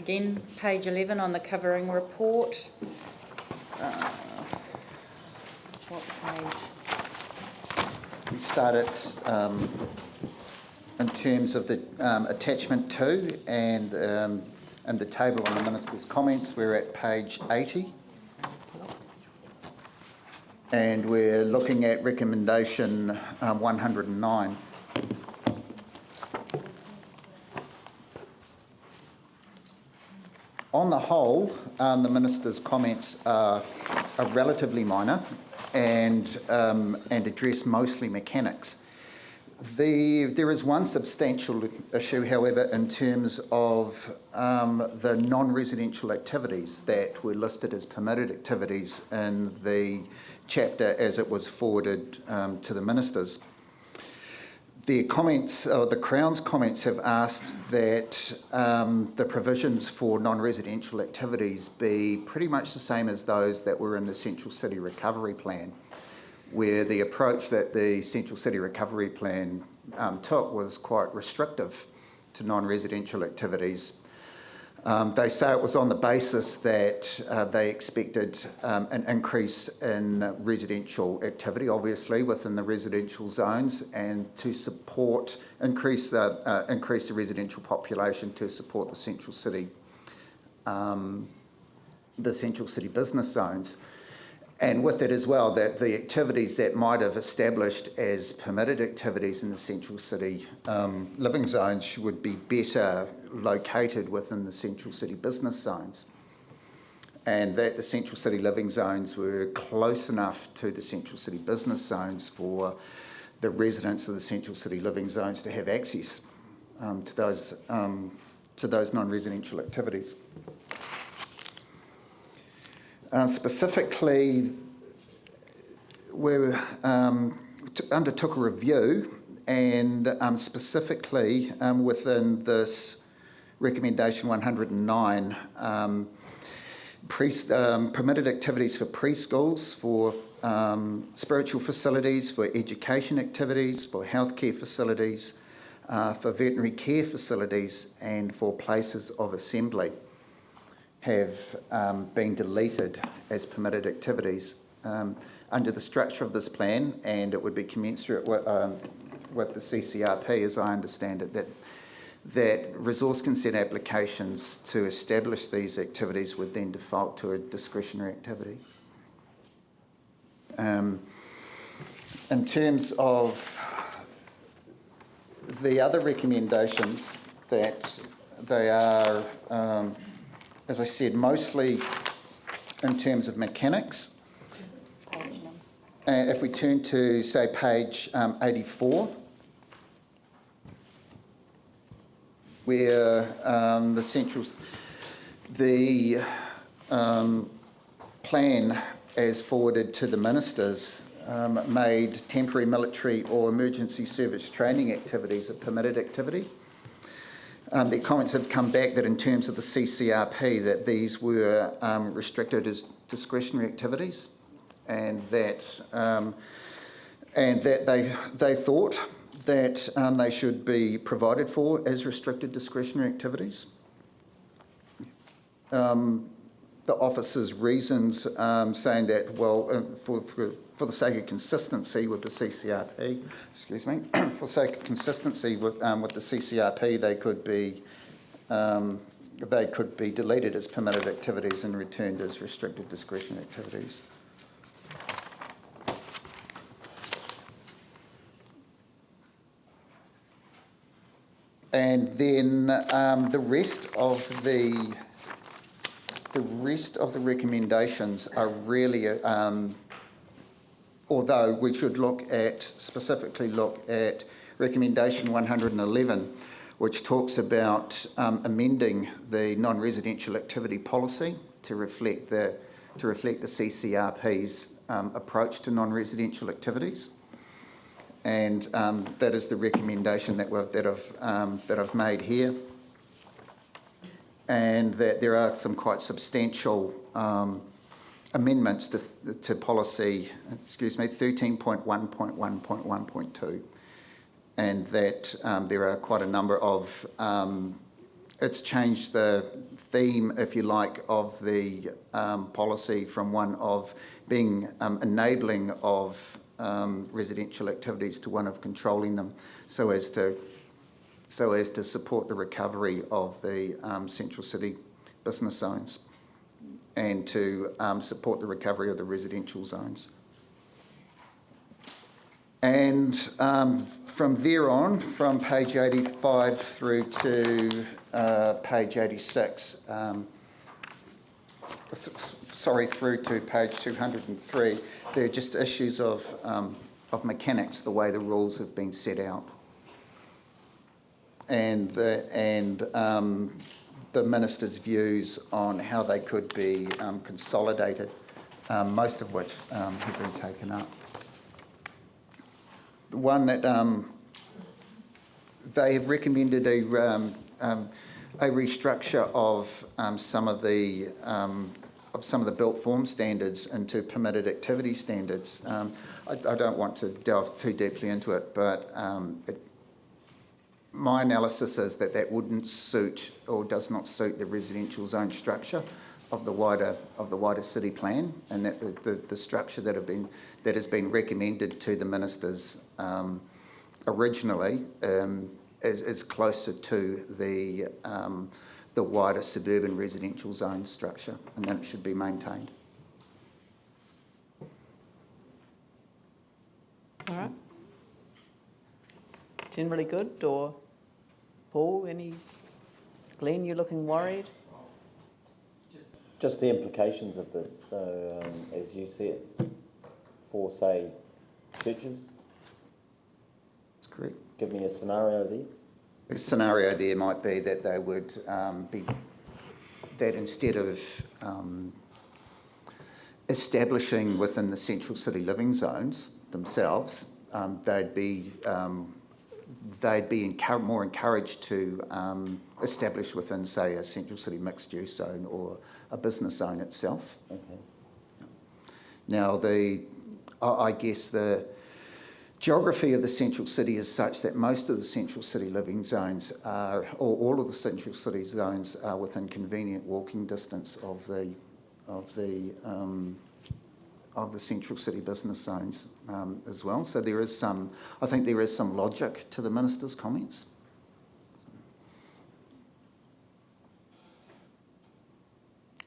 again, page 11 on the covering report. What page? We start at, in terms of the attachment 2 and the table on the Minister's comments, we're at page 80. And we're looking at recommendation 109. On the whole, the Minister's comments are relatively minor and address mostly mechanics. There is one substantial issue, however, in terms of the non-residential activities that were listed as permitted activities in the chapter as it was forwarded to the Ministers. The comments, or the Crown's comments, have asked that the provisions for non-residential activities be pretty much the same as those that were in the Central City Recovery Plan, where the approach that the Central City Recovery Plan took was quite restrictive to non-residential activities. They say it was on the basis that they expected an increase in residential activity, obviously within the residential zones, and to support increase the residential population to support the Central City business zones. And with it as well, that the activities that might have established as permitted activities in the Central City living zones would be better located within the Central City business zones. And that the Central City living zones were close enough to the Central City business zones for the residents of the Central City living zones to have access to those non-residential activities. Specifically, we undertook a review, and specifically within this recommendation 109, permitted activities for preschools, for spiritual facilities, for education activities, for healthcare facilities, for veterinary care facilities, and for places of assembly have been deleted as permitted activities under the structure of this plan, and it would be commensurate with the CCRP, as I understand it, that resource consent applications to establish these activities would then default to a discretionary activity. In terms of the other recommendations, that they are as I said, mostly in terms of mechanics. If we turn to, say, page 84, where the plan as forwarded to the Ministers made temporary military or emergency service training activities a permitted activity. The comments have come back that in terms of the CCRP that these were restricted as discretionary activities, and that they thought that they should be provided for as restricted discretionary activities. The officer's reasons saying that, well, for the sake of consistency with the CCRP, for the sake of consistency with the CCRP, they could be deleted as permitted activities and returned as restricted discretionary activities. And then the rest of the recommendations are really, although we should specifically look at recommendation 111, which talks about amending the non-residential activity policy to reflect the CCRP's approach to non-residential activities. And that is the recommendation that I've made here, and that there are some quite substantial amendments to policy, 13.1.1.1.2, and that there are quite a number of, it's changed the theme, if you like, of the policy from one of being enabling of residential activities to one of controlling them, so as to support the recovery of the central city business zones and to support the recovery of the residential zones. And from there on, from page 85 through to page 86, through to page 203, there are just issues of mechanics, the way the rules have been set out. And the Minister's views on how they could be consolidated, most of which have been taken up. The one that they have recommended a restructure of some of the built form standards into permitted activity standards. I don't want to delve too deeply into it, but my analysis is that wouldn't suit or does not suit the residential zone structure of the wider city plan, and that the structure that has been recommended to the ministers originally is closer to the wider suburban residential zone structure, and that it should be maintained. All right. Generally good, or Paul, Glenn, you looking worried? Just the implications of this. So, as you said, for, say, churches? That's correct. Give me a scenario there. The scenario there might be that they would that instead of establishing within the central city living zones themselves, they'd be more encouraged to establish within, say, a central city mixed use zone or a business zone itself. Okay. Now, I guess the geography of the central city is such that most of the central city living zones are, or all of the central city zones are within convenient walking distance of the central city business zones as well. So there is some, I think there is some logic to the minister's comments.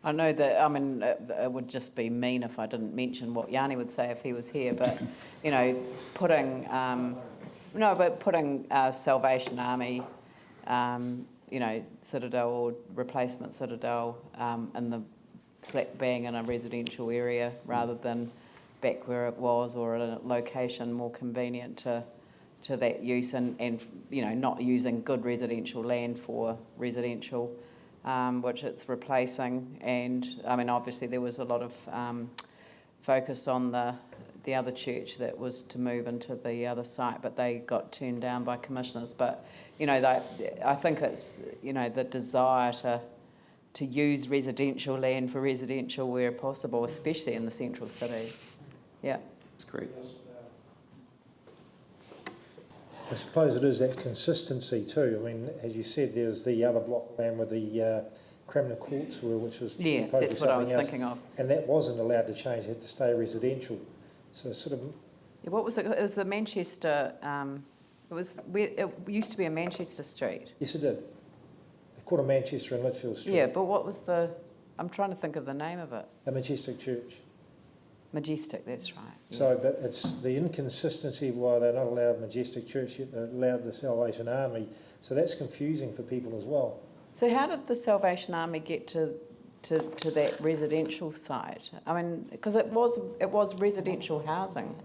I know that, I mean, it would just be mean if I didn't mention what Yanni would say if he was here, but, you know, putting Salvation Army, you know, Citadel or replacement Citadel in the slap bang in a residential area rather than back where it was, or at a location more convenient to that use, and you know, not using good residential land for residential, which it's replacing. And I mean, obviously there was a lot of focus on the other church that was to move into the other site, but they got turned down by commissioners. But you know, I think it's, you know, the desire to use residential land for residential where possible, especially in the central city. Yeah. That's great. I suppose it is that consistency too. I mean, as you said, there's the other block plan with the Cramner Courts, which was yeah, that's what I was thinking of. And that wasn't allowed to change; it had to stay residential. So sort of. Yeah, what was it? It was the Manchester. It used to be a Manchester Street. Yes, it did. They called it Manchester and Litchfield Street. Yeah, but what was the? I'm trying to think of the name of it. The Majestic Church. Majestic, that's right. Yeah. So, but it's the inconsistency why they're not allowed Majestic Church, yet they're allowed the Salvation Army. So that's confusing for people as well. So how did the Salvation Army get to that residential site? I mean, because it was residential housing.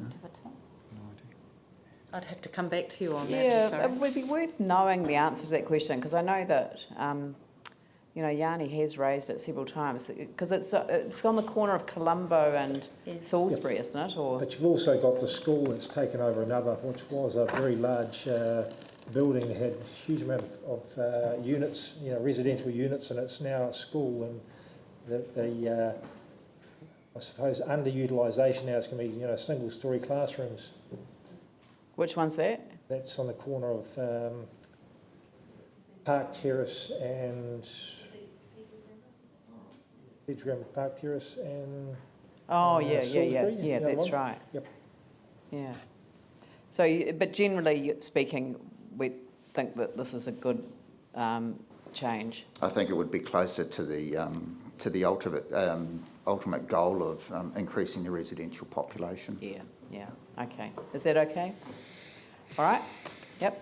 I'd have to come back to you on that. Yeah, Sorry. it would be worth knowing the answer to that question, because I know that you know, Yanni has raised it several times, because it's on the corner of Colombo and Salisbury, isn't it? Or but you've also got the school that's taken over another, which was a very large building that had a huge amount of units, you know, residential units, and it's now a school, and the I suppose underutilisation now is going to be, you know, single-storey classrooms. which one's that? That's on the corner of Park Terrace and Bedgram Park Terrace and Oh, yeah, Salisbury, yeah, the other that's one. right. Yep. Yeah. So, but generally speaking, we think that this is a good change. I think it would be closer to the ultimate goal of increasing the residential population. Yeah, yeah, okay. Is that okay? All right, yep,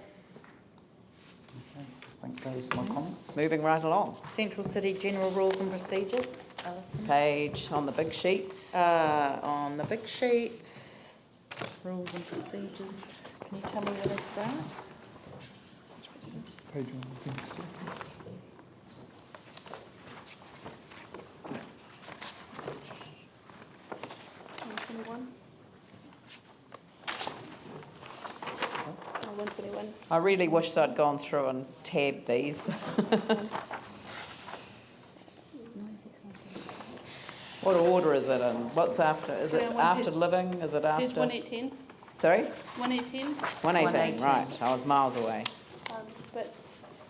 Okay, I think those are my comments. moving right along. Central City General Rules and Procedures. Alison. Page on the big sheets. On the big sheets, rules and procedures. Can you tell me where they start? Page one, Oh, 121. I really wished I'd gone through and tabbed these. What order is it in? What's after? Is it So, after living? Is it after? Page 118. Sorry? 118. 118, right. I was miles away. But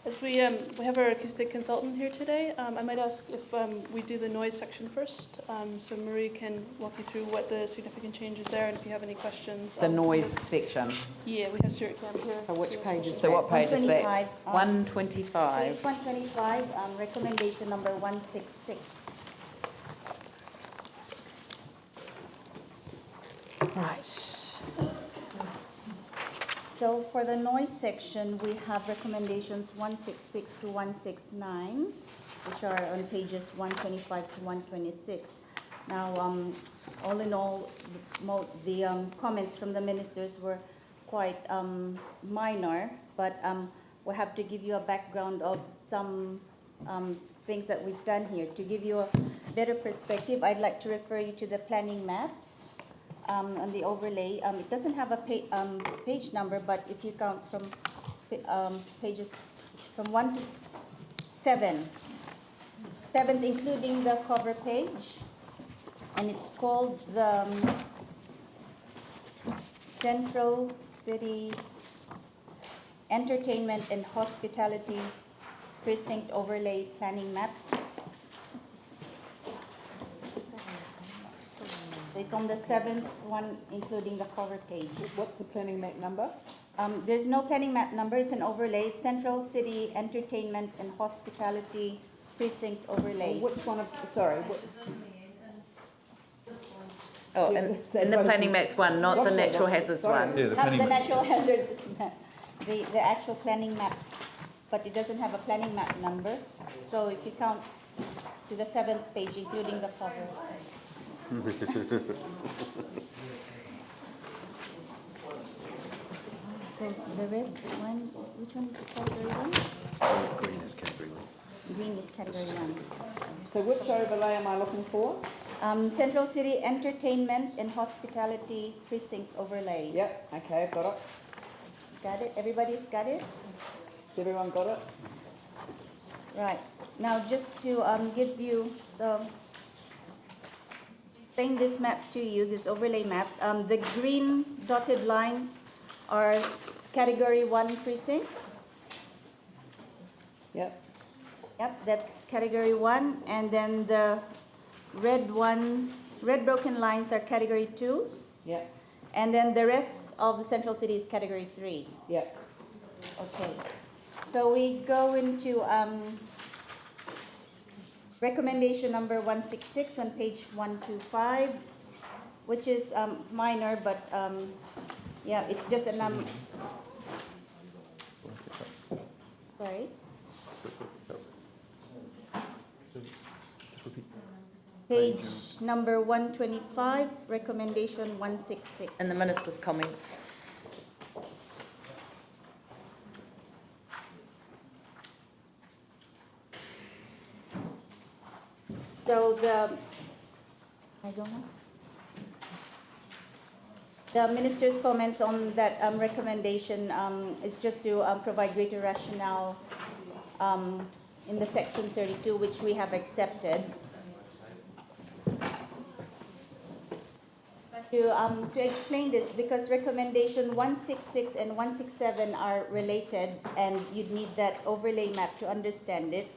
as we have our acoustic consultant here today, I might ask if we do the noise section first, so Marie can walk you through what the significant changes there, and if you have any questions. The noise section. Yeah, we have Stuart Camp here. So which page is So what page is that? 125. Page 125, recommendation number 166. Right. So for the noise section, we have recommendations 166 to 169, which are on pages 125 to 126. Now, all in all, the comments from the ministers were quite minor, but we'll have to give you a background of some things that we've done here. To give you a better perspective, I'd like to refer you to the planning maps. On the overlay, it doesn't have a page number, but if you count from pages from 1 to 7, 7th including the cover page, and it's called the Central City Entertainment and Hospitality Precinct Overlay Planning Map. It's on the 7th one, including the cover page. What's the planning map number? There's no planning map number, it's an overlay. It's Central City Entertainment and Hospitality Precinct Overlay. Which one of, sorry. Oh, and the planning maps one, not the natural hazards one. Yeah, the Not planning the map. natural hazards map, the actual planning map, but it doesn't have a planning map number. So if you count to the 7th page, including the cover. So the red one, which one is the category 1? Green is category 1. Green is category 1. So which overlay am I looking for? Central City Entertainment and Hospitality Precinct Overlay. Yep, okay, got it. Got it? Everybody's got it? Has everyone got it? Right. Now, just to give you explain this map to you, this overlay map, the green dotted lines are category 1 precinct. Yep. Yep, that's category 1. And then the red broken lines are category 2. Yep. And then the rest of the Central City is category 3. Yep. Okay. So we go into recommendation number 166 on page 125, which is minor, but yeah, it's just a number. Sorry. Page number 125, recommendation 166. And the minister's comments. So the minister's comments on that recommendation is just to provide greater rationale in the section 32, which we have accepted. To explain this, because recommendation 166 and 167 are related, and you'd need that overlay map to understand it.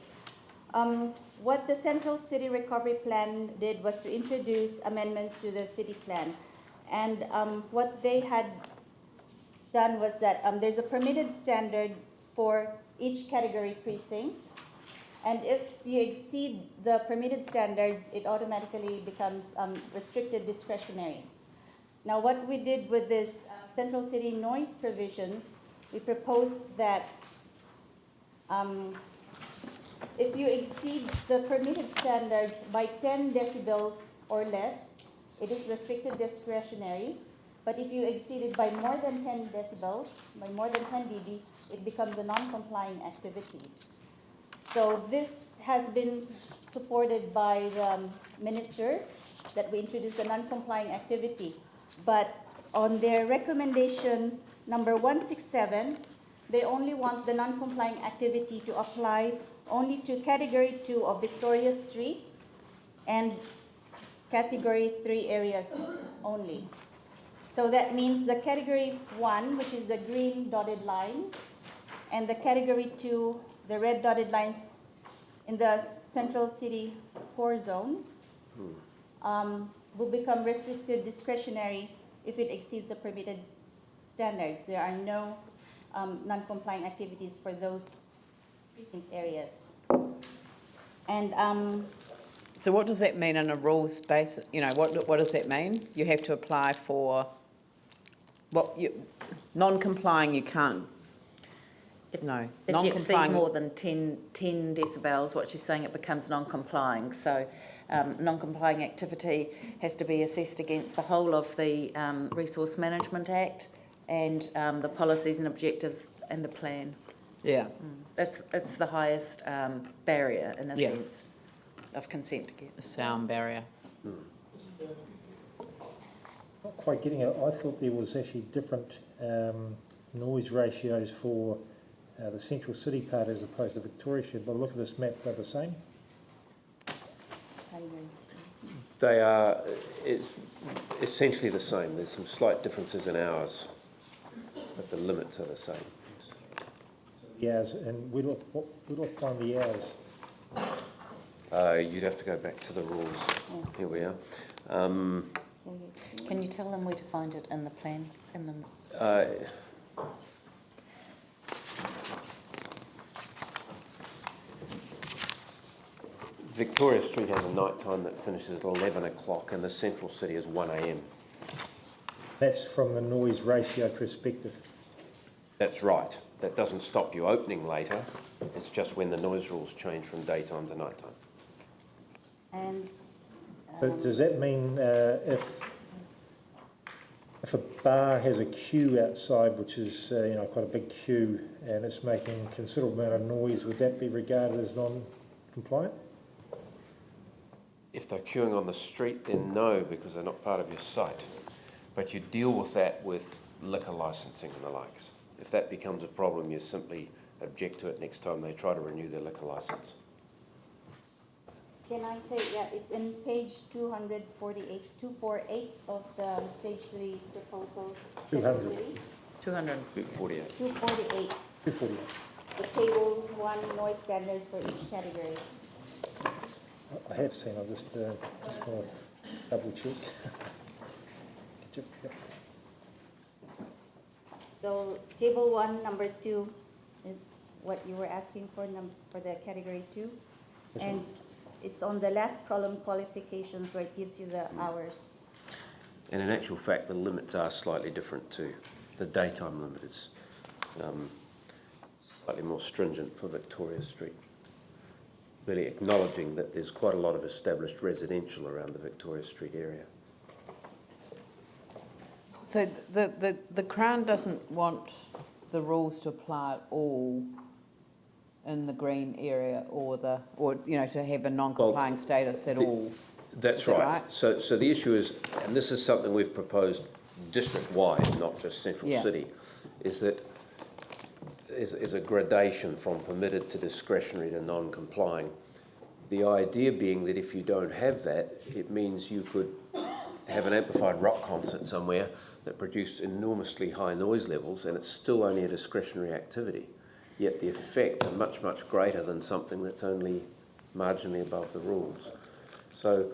What the Central City Recovery Plan did was to introduce amendments to the city plan. And what they had done was that there's a permitted standard for each category precinct. And if you exceed the permitted standards, it automatically becomes restricted discretionary. Now, what we did with this Central City noise provisions, we proposed that if you exceed the permitted standards by 10 decibels or less, it is restricted discretionary. But if you exceed it by more than 10 decibels, by more than 10 dB, it becomes a non-complying activity. So this has been supported by the ministers that we introduce a non-complying activity. But on their recommendation number 167, they only want the non-complying activity to apply only to Category 2 of Victoria Street and Category 3 areas only. So that means the Category 1, which is the green dotted lines, and the Category 2, the red dotted lines in the Central City core zone, will become restricted discretionary if it exceeds the permitted standards. There are no non-compliant activities for those precinct areas. And So what does that mean in a rules basis? You know, what does that mean? You have to apply for non-complying. You can't. No, If you exceed non-complying. more than 10 decibels, what she's saying, it becomes non-complying. So non-complying activity has to be assessed against the whole of the Resource Management Act and the policies and objectives and the plan. Yeah. It's the highest barrier, in a Yeah. sense, of consent to get. The sound barrier. Not quite getting it. I thought there was actually different noise ratios for the Central City part as opposed to Victoria Street. By the look of this map, they're the same. They are, it's essentially the same. There's some slight differences in hours, but the limits are the same. The hours, and where do I find the hours? You'd have to go back to the rules. Here we are. Can you tell them where to find it in the plan? Victoria Street has a night time that finishes at 11 o'clock and the Central City is 1 a.m. That's from the noise ratio perspective. That's right. That doesn't stop you opening later. It's just when the noise rules change from daytime to nighttime. And So does that mean if a bar has a queue outside, which is quite a big queue, and it's making a considerable amount of noise, would that be regarded as non-compliant? If they're queuing on the street, then no, because they're not part of your site. But you deal with that with liquor licensing and the likes. If that becomes a problem, you simply object to it next time they try to renew their liquor license. can I say, yeah, it's in page 248 of the stage 3 proposal. 200. 200. 248. 248, 248. the table 1 noise standards for each category. I have seen. I just want to double check. So table 1, number 2 is what you were asking for the category 2. And it's on the last column, qualifications, where it gives you the hours. And in actual fact, the limits are slightly different too. The daytime limit is slightly more stringent for Victoria Street. Really acknowledging that there's quite a lot of established residential around the Victoria Street area. So the Crown doesn't want the rules to apply at all in the green area or to have a non-complying status at all. That's Is that right. right? So the issue is, and this is something we've proposed district-wide, not just Central Yeah. City, is that is a gradation from permitted to discretionary to non-complying. The idea being that if you don't have that, it means you could have an amplified rock concert somewhere that produced enormously high noise levels and it's still only a discretionary activity. Yet the effects are much, much greater than something that's only marginally above the rules. So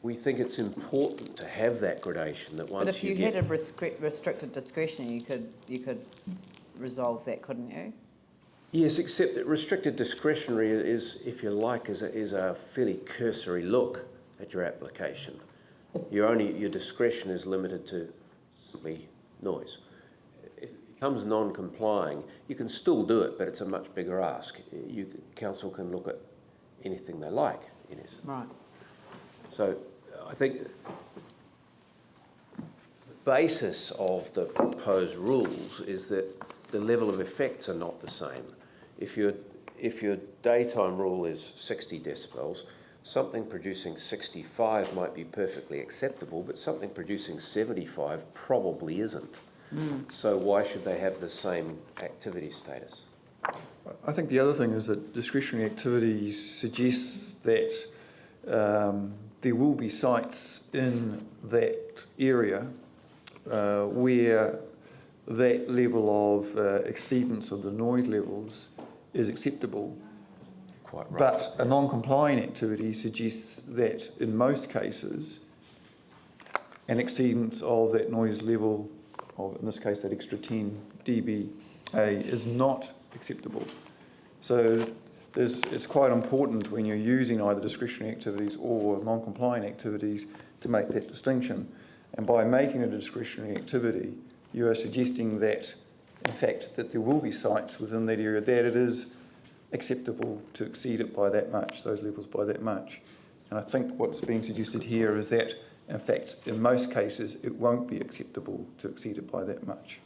we think it's important to have that gradation, that But once if you you get... had a restricted discretion, you could resolve that, couldn't you? Yes, except that restricted discretionary is, if you like, is a fairly cursory look at your application. Your discretion is limited to simply noise. If it becomes non-complying, you can still do it, but it's a much bigger ask. Council can look at anything they like, in essence. Right. So I think the basis of the proposed rules is that the level of effects are not the same. If your daytime rule is 60 decibels, something producing 65 might be perfectly acceptable, but something producing 75 probably isn't. So why should they have the same activity status? I think the other thing is that discretionary activities suggests that there will be sites in that area where that level of exceedance of the noise levels is acceptable. Quite right. But a non-compliant activity suggests that in most cases, an exceedance of that noise level, of, in this case, that extra 10 dBA, is not acceptable. So it's quite important when you're using either discretionary activities or non-compliant activities to make that distinction. And by making it a discretionary activity, you are suggesting that, in fact, that there will be sites within that area that it is acceptable to exceed it by that much, those levels by that much. And I think what's being suggested here is that, in fact, in most cases, it won't be acceptable to exceed it by that much.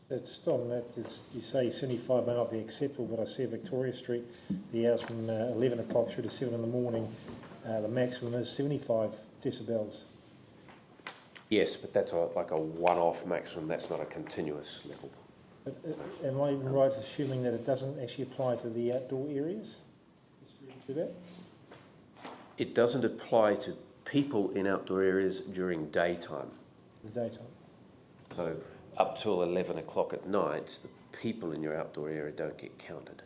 Just on that, you say 75 may not be acceptable, but I see Victoria Street, the hours from 11 o'clock through to 7 in the morning, the maximum is 75 decibels. Yes, but that's like a one-off maximum. That's not a continuous level. Am I right assuming that it doesn't actually apply to the outdoor areas? Do that? It doesn't apply to people in outdoor areas during daytime. The daytime. So up till 11 o'clock at night, the people in your outdoor area don't get counted.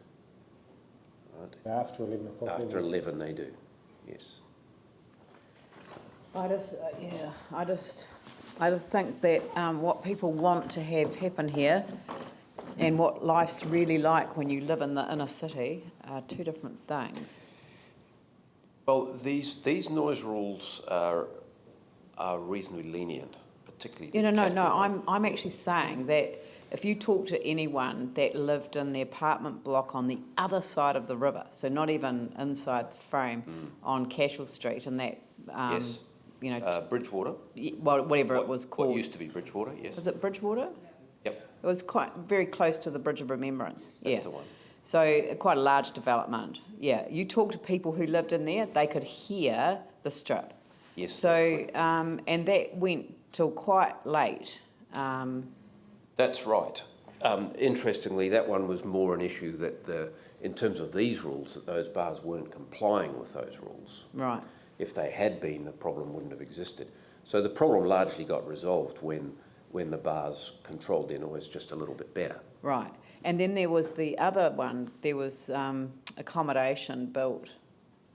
Right? After 11 o'clock? After 11 they do, yes. I just think that what people want to have happen here and what life's really like when you live in the inner city are two different things. Well, these noise rules are reasonably lenient, particularly. I'm actually saying that if you talk to anyone that lived in the apartment block on the other side of the river, so not even inside the frame, on Cashel Street, and that yes. Bridgewater. Well, whatever it was called. What used to be Bridgewater, yes. Was it Bridgewater? Yep. It was quite very close to the Bridge of Remembrance. That's the one. So quite a large development. Yeah, you talk to people who lived in there, they could hear the strip. Yes. So, and that went till quite late. That's right. Interestingly, that one was more an issue that in terms of these rules, that those bars weren't complying with those rules. Right. If they had been, the problem wouldn't have existed. So the problem largely got resolved when the bars controlled their noise just a little bit better. Right. And then there was the other one, there was accommodation built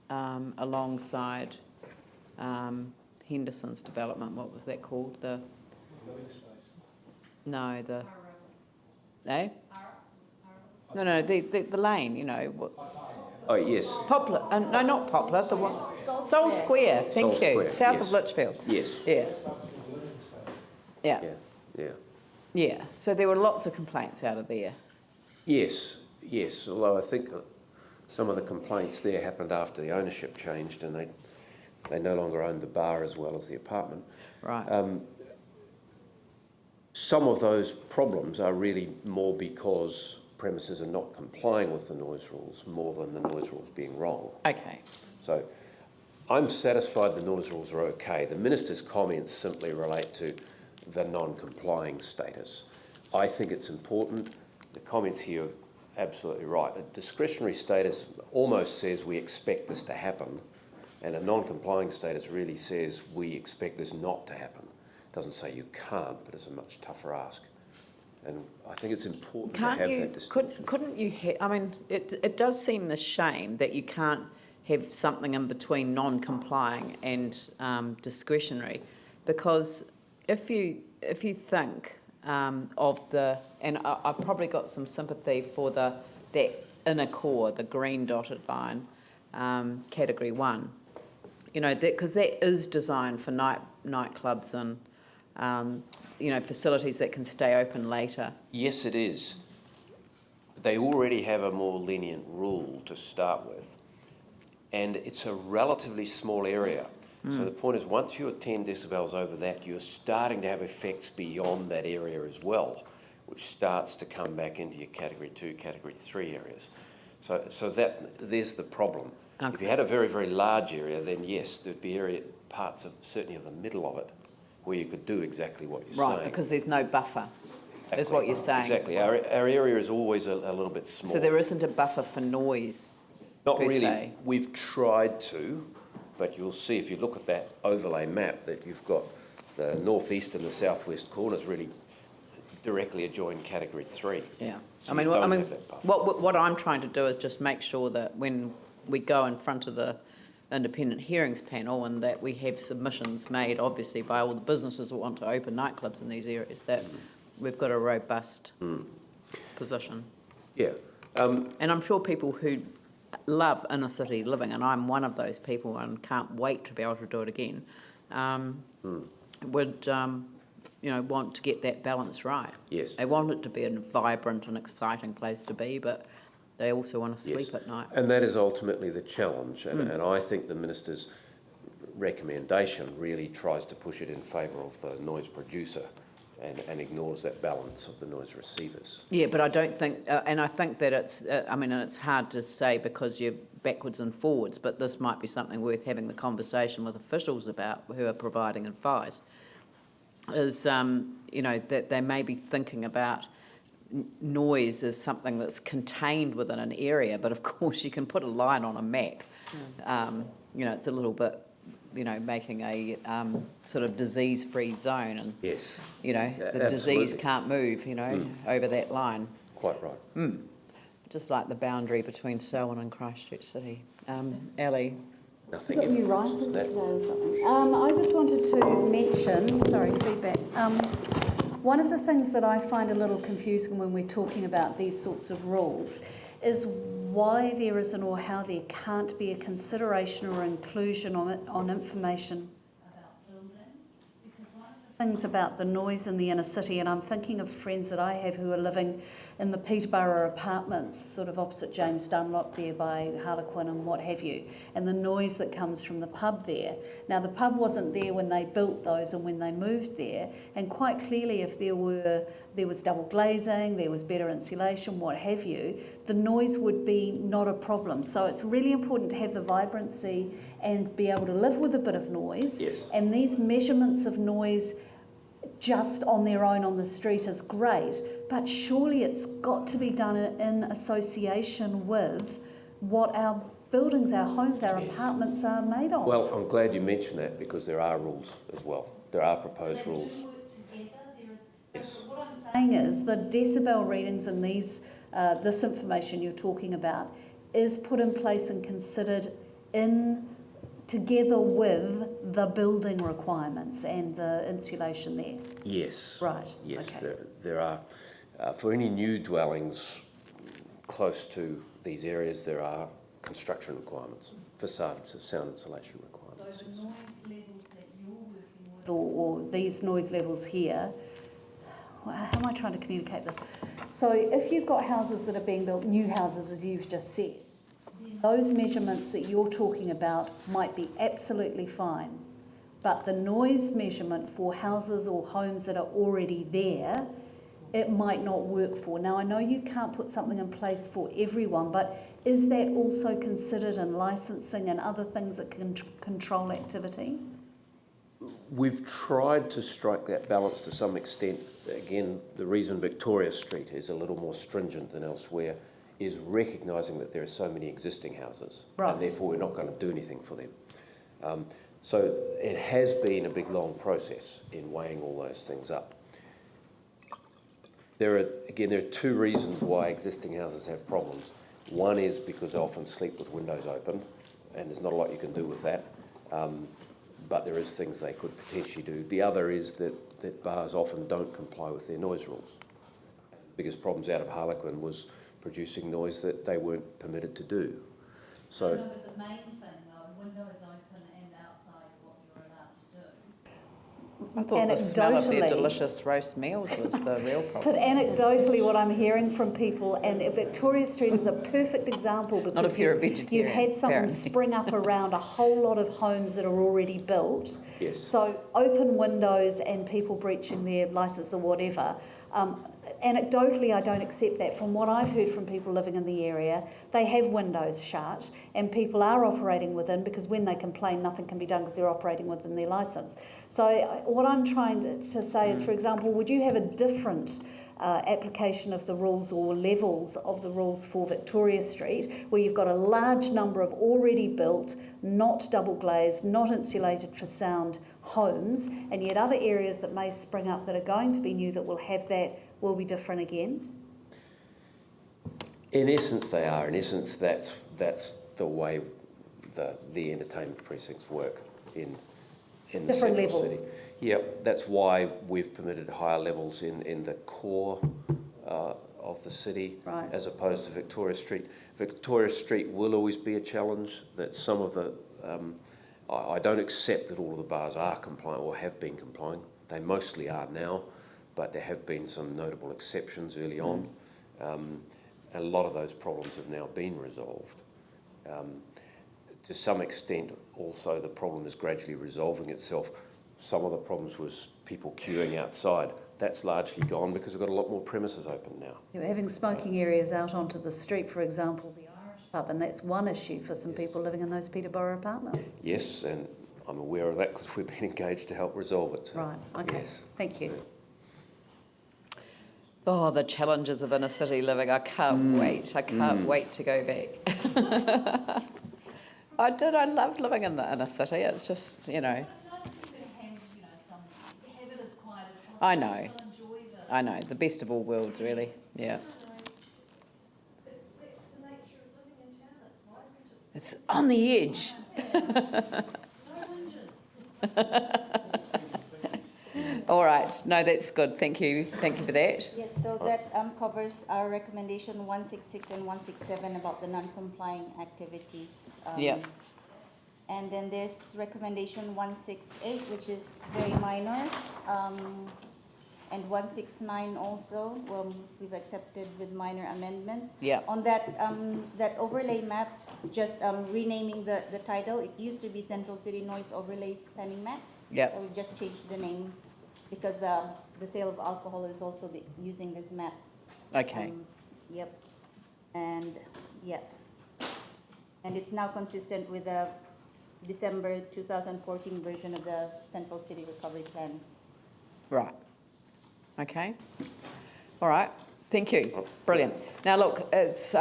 alongside Henderson's development. What was that called? No, the lane, you know. Oh, yes. Poplar, no, not Poplar, the one. Soul Square, thank Soul you. Square, South yes. of Litchfield. Yes. Yeah. Yeah. Yeah. Yeah. Yeah. So there were lots of complaints out of there. Yes. Yes. Although I think some of the complaints there happened after the ownership changed and they no longer owned the bar as well as the apartment. Right. Some of those problems are really more because premises are not complying with the noise rules more than the noise rules being wrong. Okay. So I'm satisfied the noise rules are okay. The Minister's comments simply relate to the non-complying status. I think it's important. The comments here are absolutely right. A discretionary status almost says we expect this to happen, and a non-complying status really says we expect this not to happen. It doesn't say you can't, but it's a much tougher ask. And I think it's important to have that distinction. Couldn't you I mean, it does seem a shame that you can't have something in between non-complying and discretionary, because if you think of and I've probably got some sympathy for that inner core, the green dotted line, category 1, you know, because that is designed for nightclubs and you know, facilities that can stay open later. Yes, it is. They already have a more lenient rule to start with, and it's a relatively small area. So the point is, once you're 10 decibels over that, you're starting to have effects beyond that area as well, which starts to come back into your category 2, category 3 areas. So there's the problem. Okay. If you had a very, very large area, then yes, there'd be parts of certainly of the middle of it where you could do exactly what you're saying. Right, because there's no buffer, Exactly. is what you're saying. Exactly. Our area is always a little bit small. So there isn't a buffer for noise. Not per really. se. We've tried to, but you'll see if you look at that overlay map that you've got the northeast and the southwest corners really directly adjoin category 3. Yeah. So I mean, you don't have that buffer. what I'm trying to do is just make sure that when we go in front of the independent hearings panel and that we have submissions made, obviously, by all the businesses that want to open nightclubs in these areas, that we've got a robust position. Yeah. And I'm sure people who love inner city living, and I'm one of those people and can't wait to be able to do it again, would you know, want to get that balance right. Yes. They want it to be a vibrant and exciting place to be, but they also want to sleep Yes. at night. And that is ultimately the challenge. And I think the Minister's recommendation really tries to push it in favour of the noise producer and ignores that balance of the noise receivers. Yeah, but I don't think, and I think that it's, I mean, and it's hard to say because you're backwards and forwards, but this might be something worth having the conversation with officials about who are providing advice, is, you know, that they may be thinking about noise as something that's contained within an area, but of course you can put a line on a map. You know, it's a little bit, you know, making a sort of disease-free zone, and Yes. you know, the disease can't move, you know, over that line. Quite right. Just like the boundary between Selwyn and Christchurch City. Ali? Nothing Got you right. influences that. I just wanted to mention, sorry, feedback. One of the things that I find a little confusing when we're talking about these sorts of rules is why there isn't, or how there can't be, a consideration or inclusion on information about building. Because one of the things about the noise in the inner city, and I'm thinking of friends that I have who are living in the Peterborough apartments, sort of opposite James Dunlop there by Harlequin and what have you, and the noise that comes from the pub there. Now, the pub wasn't there when they built those and when they moved there, and quite clearly if there was double glazing, there was better insulation, what have you, the noise would be not a problem. So it's really important to have the vibrancy and be able to live with a bit of noise. Yes. And these measurements of noise just on their own on the street is great, but surely it's got to be done in association with what our buildings, our homes, our apartments are made of. Well, I'm glad you mentioned that because there are rules as well. There are proposed rules. Yes. What I'm saying is the decibel readings in these, this information you're talking about is put in place and considered in together with the building requirements and the insulation there. Yes. Right. Yes, Okay. there are. For any new dwellings close to these areas, there are construction requirements, facade sound insulation requirements. So the noise levels that you're working with, or these noise levels here, how am I trying to communicate this? So if you've got houses that are being built, new houses as you've just said, those measurements that you're talking about might be absolutely fine, but the noise measurement for houses or homes that are already there, it might not work for. Now, I know you can't put something in place for everyone, but is that also considered in licensing and other things that can control activity? We've tried to strike that balance to some extent. Again, the reason Victoria Street is a little more stringent than elsewhere is recognising that there are so many existing houses, right, and therefore we're not going to do anything for them. So it has been a big, long process in weighing all those things up. There are two reasons why existing houses have problems. One is because they often sleep with windows open, and there's not a lot you can do with that. But there is things they could potentially do. The other is that bars often don't comply with their noise rules. The biggest problems out of Harlequin was producing noise that they weren't permitted to do. So. No, but the main thing though, windows open and outside, what you're allowed to do. I thought the smell of their Anecdotally- delicious roast meals was the real But problem. anecdotally, what I'm hearing from people, and Victoria Street is a perfect example Not because if you're a you've vegetarian, had something apparently. spring up around a whole lot of homes that are already built. Yes. So open windows and people breaching their licence or whatever. Anecdotally, I don't accept that. From what I've heard from people living in the area, they have windows shut and people are operating within, because when they complain, nothing can be done because they're operating within their licence. So what I'm trying to say is, for example, would you have a different application of the rules or levels of the rules for Victoria Street, where you've got a large number of already built, not double glazed, not insulated for sound homes, and yet other areas that may spring up that are going to be new that will have that will be different again? In essence, they are. In essence, that's the way the entertainment precincts work in the Different central levels. city. Yep, that's why we've permitted higher levels in the core of the city, Right. as opposed to Victoria Street. Victoria Street will always be a challenge. That some of the I don't accept that all of the bars are compliant or have been complying. They mostly are now, but there have been some notable exceptions early on. And a lot of those problems have now been resolved. To some extent, also, the problem is gradually resolving itself. Some of the problems was people queuing outside. That's largely gone because we've got a lot more premises open now. You're having smoking areas out onto the street, for example, the Irish pub, and that's one issue for some people living in those Peterborough apartments. Yes, and I'm aware of that because we've been engaged to help resolve it. So, Right, okay, yes. thank you. Oh, the challenges of inner city living. I can't wait. I can't wait to go back. I loved living in the inner city. It's just, It's nice if you can have it as quiet as possible. I know. Still enjoy I know, the best of all worlds, really. Yeah. It's the nature of living in town. It's vibrant. It's on the edge. No whinges. All right. No, that's good. Thank you. Thank you for that. Yes, so that covers our recommendation 166 and 167 about the non-complying activities. Yep. And then there's recommendation 168, which is very minor, and 169 also, we've accepted with minor amendments. Yeah. On that that overlay map, just renaming the title. It used to be Central City Noise Overlays Planning Map. Yep. So we just changed the name because the sale of alcohol is also using this map. Okay. Yep. And, yep. And it's now consistent with the December 2014 version of the Central City Recovery Plan. Right. Okay. All right. Thank you. Brilliant. Now, look, it's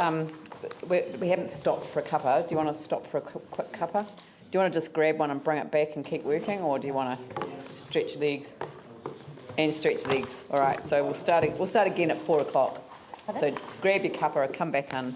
we haven't stopped for a cuppa. Do you want to stop for a quick cuppa? Do you want to just grab one and bring it back and keep working, or do you want to stretch your legs and stretch your legs? All right. So we'll start again at 4 o'clock. So grab your cuppa, come back in.